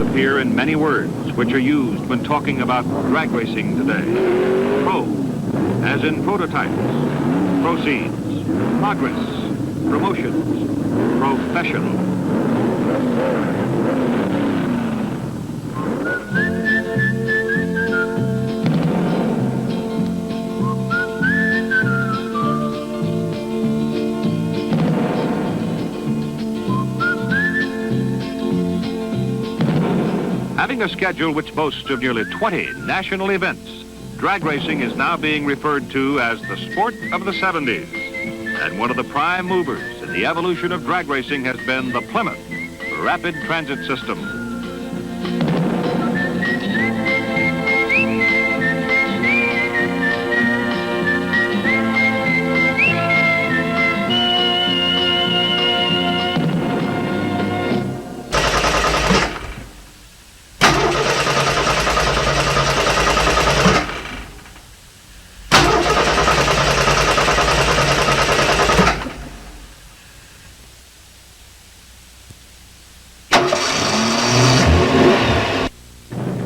appear in many words which are used when talking about drag racing today. Pro, as in prototypes, proceeds, progress, promotions, professional. Having a schedule which boasts of nearly 20 national events, drag racing is now being referred to as the sport of the 70s. And one of the prime movers in the evolution of drag racing has been the Plymouth Rapid Transit System.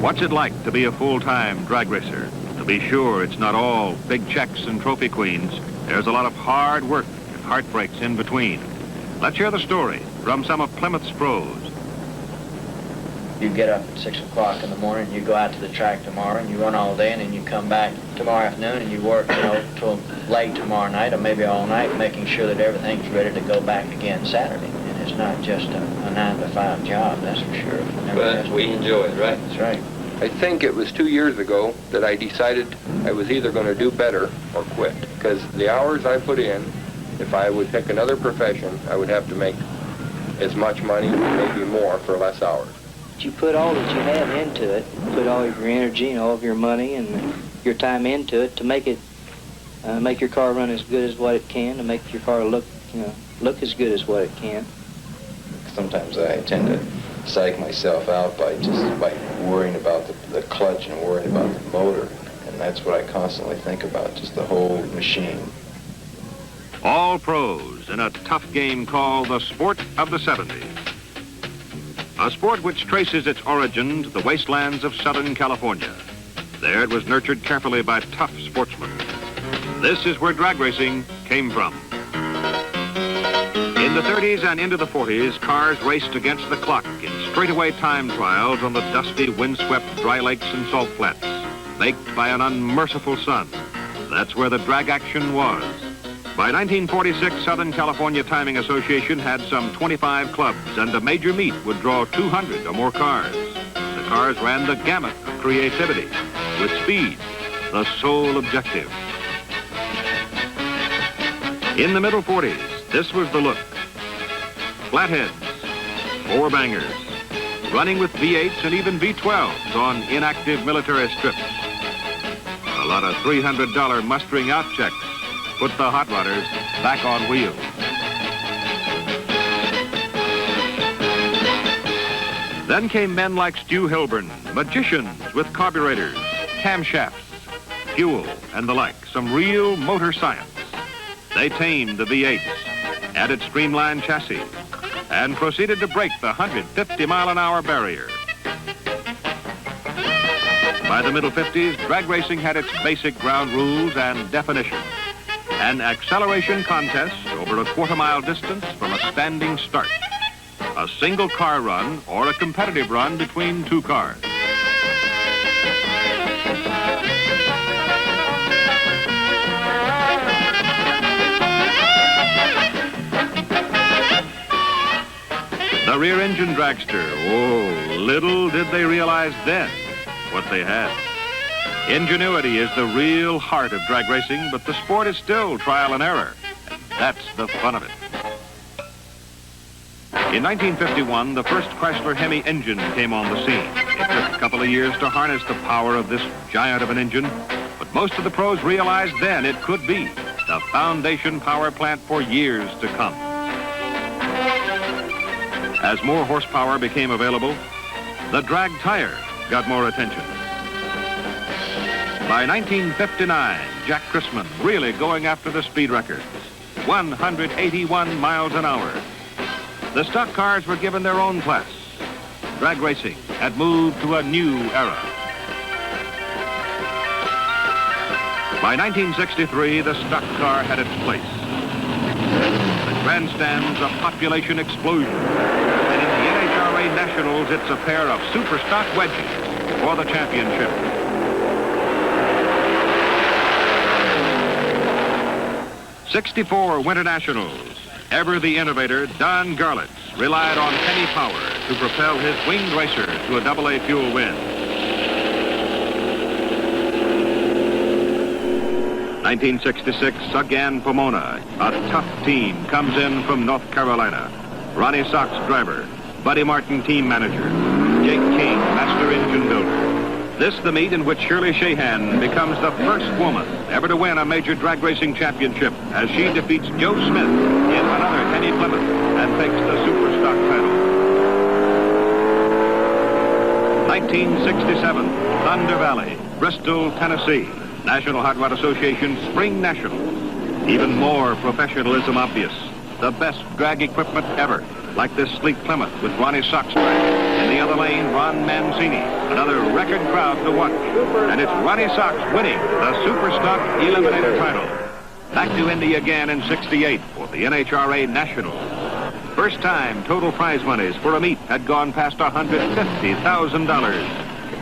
What's it like to be a full-time drag racer? To be sure, it's not all big checks and trophy queens. There's a lot of hard work and heartbreaks in between. Let's hear the story from some of Plymouth's pros. You get up at 6 o'clock in the morning, you go out to the track tomorrow, and you run all day, and then you come back tomorrow afternoon, and you work, till late tomorrow night, or maybe all night, making sure that everything's ready to go back again Saturday. And it's not just a 9-to-5 job, that's for sure. But we enjoy it, right? That's right. I think it was 2 years ago that I decided I was either going to do better or quit. Because the hours I put in, if I would pick another profession, I would have to make as much money, maybe more, for less hours. You put all that you have into it, put all of your energy and all of your money and your time into it to make it, make your car run as good as what it can, to make your car look as good as what it can. Sometimes I tend to psych myself out by worrying about the clutch and worrying about the motor, and that's what I constantly think about, just the whole machine. All pros in a tough game called the sport of the 70s. A sport which traces its origin to the wastelands of Southern California. There it was nurtured carefully by tough sportsmen. This is where drag racing came from. In the 30s and into the 40s, cars raced against the clock in straightaway time trials on the dusty, windswept dry lakes and salt flats, baked by an unmerciful sun. That's where the drag action was. By 1946, Southern California Timing Association had some 25 clubs, and a major meet would draw 200 or more cars. The cars ran the gamut of creativity, with speed, the sole objective. In the middle 40s, this was the look. Flatheads, four-bangers, running with V8s and even V12s on inactive military strips. A lot of $300 mustering out checks put the hot rodders back on wheels. Then came men like Stu Hilburn, magicians with carburetors, camshafts, fuel, and the like, some real motor science. They tamed the V8s, added streamlined chassis, and proceeded to break the 150-mile-an-hour barrier. By the middle 50s, drag racing had its basic ground rules and definitions. An acceleration contest over a quarter-mile distance from a standing start. A single car run or a competitive run between two cars. The rear engine dragster, oh, little did they realize then what they had. Ingenuity is the real heart of drag racing, but the sport is still trial and error. And that's the fun of it. In 1951, the first Chrysler Hemi engine came on the scene. It took a couple of years to harness the power of this giant of an engine, but most of the pros realized then it could be the foundation power plant for years to come. As more horsepower became available, the drag tire got more attention. By 1959, Jack Christman really going after the speed records. 181 miles an hour. The stock cars were given their own class. Drag racing had moved to a new era. By 1963, the stock car had its place. The grandstands, a population explosion. And in the NHRA Nationals, it's a pair of super stock wedges for the championship. '64 Winter Nationals. Ever the innovator, Don Garlitz relied on penny power to propel his winged racer to a AA fuel win. 1966, again Pomona. A tough team comes in from North Carolina. Ronnie Sox driver, Buddy Martin team manager, Jake King, master engine builder. This the meet in which Shirley Shahan becomes the first woman ever to win a major drag racing championship as she defeats Joe Smith in another Penny Plymouth and takes the super stock title. 1967, Thunder Valley, Bristol, Tennessee. National Hot Rod Association Spring Nationals. Even more professionalism obvious. The best drag equipment ever. Like this sleek Plymouth with Ronnie Sox drag. In the other lane, Ron Mancini. Another record crowd to watch. And it's Ronnie Sox winning the Super Stock Eliminator title. Back to Indy again in '68 for the NHRA Nationals. First time total prize monies for a meet had gone past $150,000.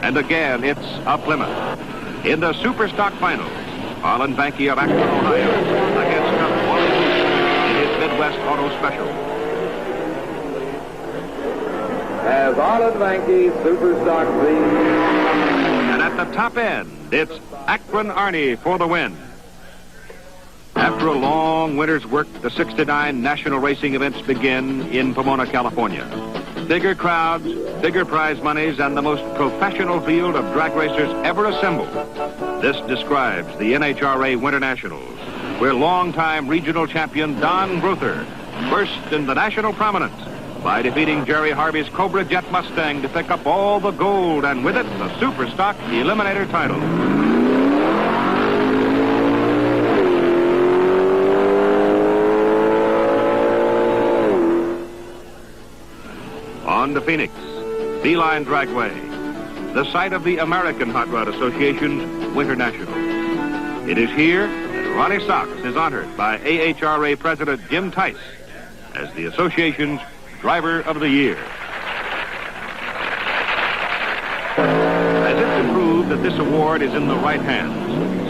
And again, it's a Plymouth. In the Super Stock Finals, Arlen Banky of Akron, Ohio, against tough Wally Booth in his Midwest Auto Special. As Arlen Banky, Super Stock leads. And at the top end, it's Akron Arnie for the win. After a long winter's work, the '69 national racing events begin in Pomona, California. Bigger crowds, bigger prize monies, and the most professional field of drag racers ever assembled. This describes the NHRA Winter Nationals, where longtime regional champion Don Grother burst into national prominence by defeating Jerry Harvey's Cobra Jet Mustang to pick up all the gold, and with it, the Super Stock Eliminator title. On to Phoenix, Beeline Dragway, the site of the American Hot Rod Association's Winter Nationals. It is here that Ronnie Sox is honored by AHRA President Jim Tice as the association's Driver of the Year. As if to prove that this award is in the right hands,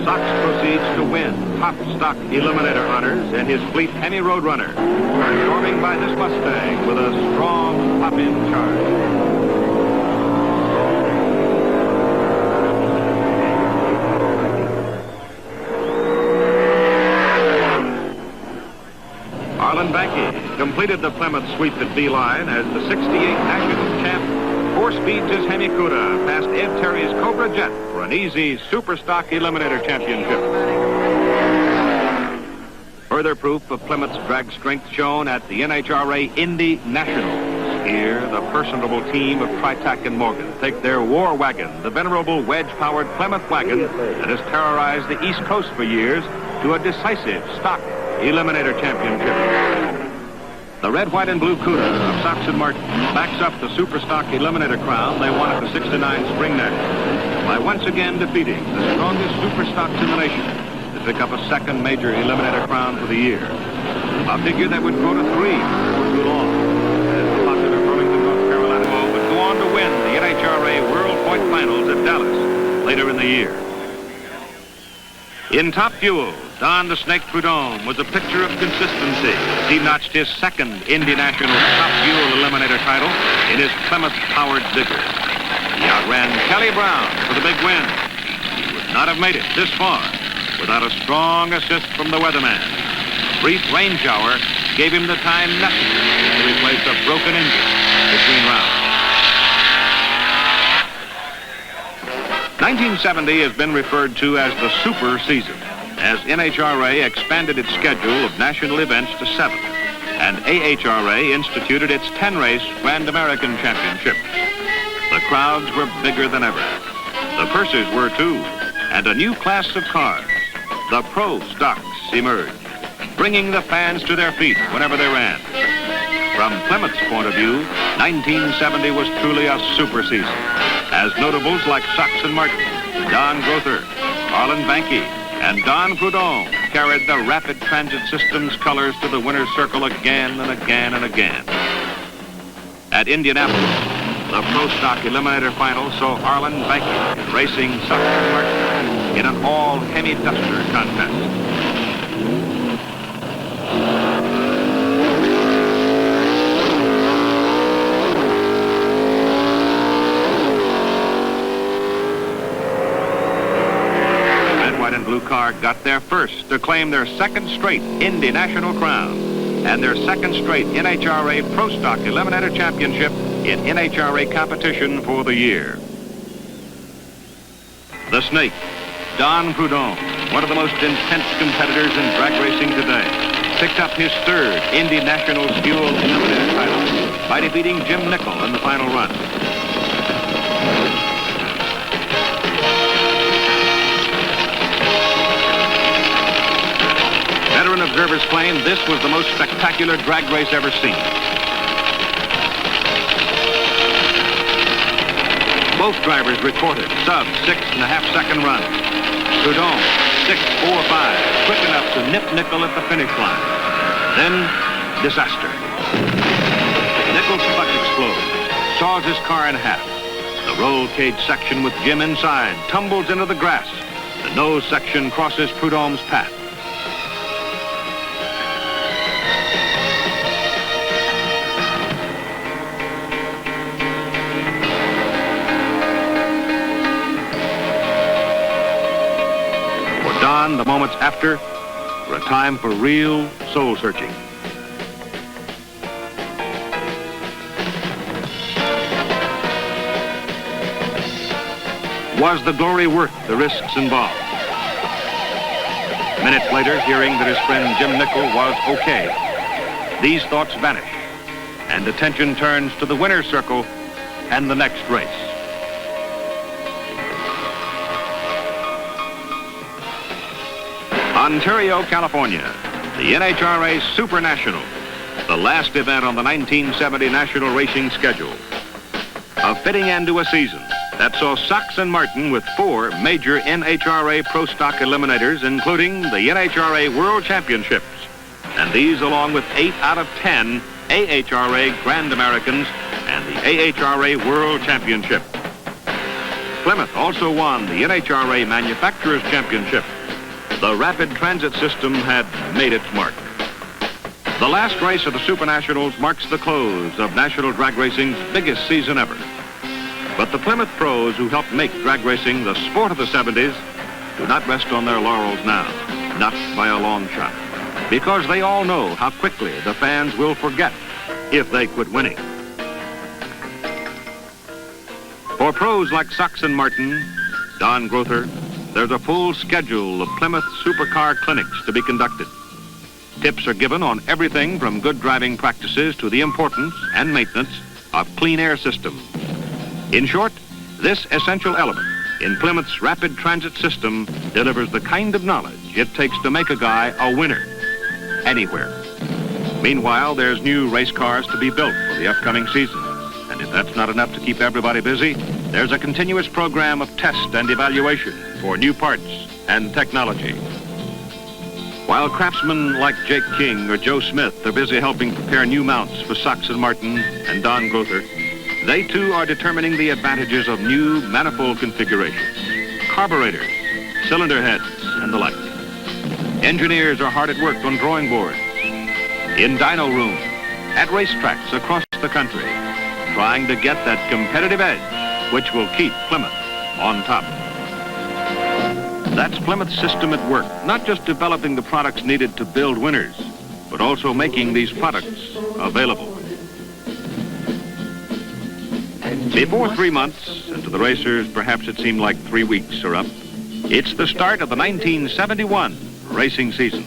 Sox proceeds to win top stock eliminator honors in his fleet Penny Roadrunner, storming by this Mustang with a strong pop-in charge. Arlen Banky completed the Plymouth sweep at Beeline as the '68 national champ four-speeds his Hemi Cuda past Ed Terry's Cobra Jet for an easy Super Stock Eliminator championship. Further proof of Plymouth's drag strength shown at the NHRA Indy Nationals. Here, the personable team of Tritac and Morgan take their war wagon, the venerable wedge-powered Plymouth wagon that has terrorized the East Coast for years, to a decisive stock Eliminator championship. The red, white, and blue Cuda of Sox and Martin backs up the Super Stock Eliminator crown they won at the '69 Spring Nationals by once again defeating the strongest Super Stocks in the nation to pick up a second major Eliminator crown for the year. A figure that would grow to 3 before too long, as the popular Burlington, North Carolina would go on to win the NHRA World Point Finals at Dallas later in the year. In Top Fuel, Don the Snake Prudhomme was a picture of consistency as he notched his second Indy National Top Fuel Eliminator title in his Plymouth-powered Digger. He outran Kelly Brown for the big win. He would not have made it this far without a strong assist from the weatherman. A brief rain shower gave him the time necessary to replace a broken engine between rounds. 1970 has been referred to as the Super Season, as NHRA expanded its schedule of national events to 7, and AHRA instituted its 10-race Grand American Championship. The crowds were bigger than ever. The purses were too, and a new class of cars, the Pro Stocks, emerged, bringing the fans to their feet whenever they ran. From Plymouth's point of view, 1970 was truly a super season, as notables like Sachs and Martin, Don Grother, Arlen Banky, and Don Prudhomme carried the Rapid Transit System's colors to the winner's circle again and again and again. At Indianapolis, the Pro Stock Eliminator Final saw Arlen Banky racing Sachs and Martin in an all-Hemi Duster contest. Blue car got there first to claim their second straight Indy National crown and their second straight NHRA Pro Stock Eliminator Championship in NHRA competition for the year. The Snake, Don Prudhomme, one of the most intense competitors in drag racing today, picked up his third Indy Nationals Fuel Eliminator title by defeating Jim Nickel in the final run. Veteran observers claim this was the most spectacular drag race ever seen. Both drivers recorded sub-6.5-second runs. Prudhomme, 6.45, quick enough to nip Nickel at the finish line. Then, disaster. Nickel's clutch explodes, saws his car in half. The roll cage section with Jim inside tumbles into the grass. The nose section crosses Prudhomme's path. The moments after were a time for real soul searching. Was the glory worth the risks involved? Minutes later, hearing that his friend Jim Nickel was okay, these thoughts vanish, and attention turns to the winner's circle and the next race. Ontario, California, the NHRA Super National, the last event on the 1970 national racing schedule. A fitting end to a season that saw Sachs and Martin with 4 major NHRA Pro Stock Eliminators, including the NHRA World Championships, and these along with 8 out of 10 AHRA Grand Americans and the AHRA World Championship. Plymouth also won the NHRA Manufacturers Championship. The Rapid Transit System had made its mark. The last race of the Super Nationals marks the close of National Drag Racing's biggest season ever. But the Plymouth pros who helped make drag racing the sport of the 70s do not rest on their laurels now, not by a long shot, because they all know how quickly the fans will forget if they quit winning. For pros like Sachs and Martin, Don Grother, there's a full schedule of Plymouth supercar clinics to be conducted. Tips are given on everything from good driving practices to the importance and maintenance of clean air systems. In short, this essential element in Plymouth's Rapid Transit System delivers the kind of knowledge it takes to make a guy a winner anywhere. Meanwhile, there's new race cars to be built for the upcoming season. And if that's not enough to keep everybody busy, there's a continuous program of test and evaluation for new parts and technology. While craftsmen like Jake King or Joe Smith are busy helping prepare new mounts for Sachs and Martin and Don Grother, they too are determining the advantages of new manifold configurations, carburetors, cylinder heads, and the like. Engineers are hard at work on drawing boards, in dyno rooms, at racetracks across the country, trying to get that competitive edge which will keep Plymouth on top. That's Plymouth's system at work, not just developing the products needed to build winners, but also making these products available. Before 3 months, and to the racers perhaps it seemed like 3 weeks are up, it's the start of the 1971 racing season.